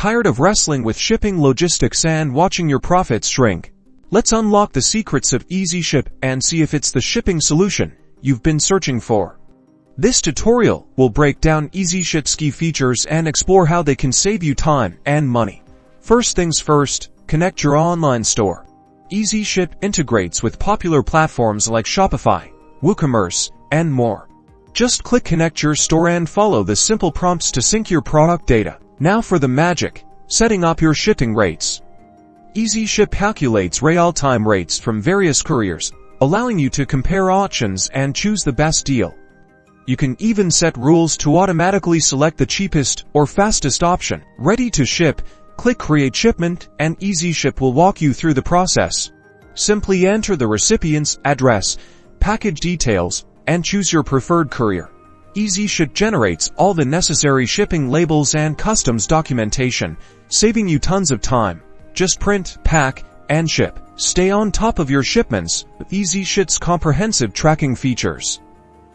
Tired of wrestling with shipping logistics and watching your profits shrink? Let's unlock the secrets of Easyship and see if it's the shipping solution you've been searching for. This tutorial will break down Easyship's key features and explore how they can save you time and money. First things first, connect your online store. Easyship integrates with popular platforms like Shopify, WooCommerce, and more. Just click Connect Your Store and follow the simple prompts to sync your product data. Now for the magic, setting up your shipping rates. Easyship calculates real-time rates from various couriers, allowing you to compare options and choose the best deal. You can even set rules to automatically select the cheapest or fastest option. Ready to ship? Click Create Shipment and Easyship will walk you through the process. Simply enter the recipient's address, package details, and choose your preferred courier. Easyship generates all the necessary shipping labels and customs documentation, saving you tons of time. Just print, pack, and ship. Stay on top of your shipments with Easyship's comprehensive tracking features.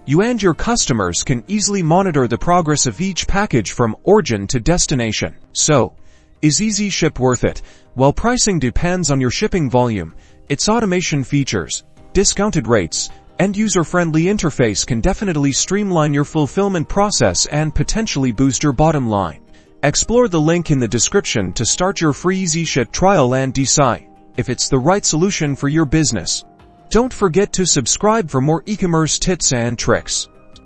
You and your customers can easily monitor the progress of each package from origin to destination. So, is Easyship worth it? While pricing depends on your shipping volume, its automation features, discounted rates, and user-friendly interface can definitely streamline your fulfillment process and potentially boost your bottom line. Explore the link in the description to start your free Easyship trial and decide if it's the right solution for your business. Don't forget to subscribe for more e-commerce tips and tricks.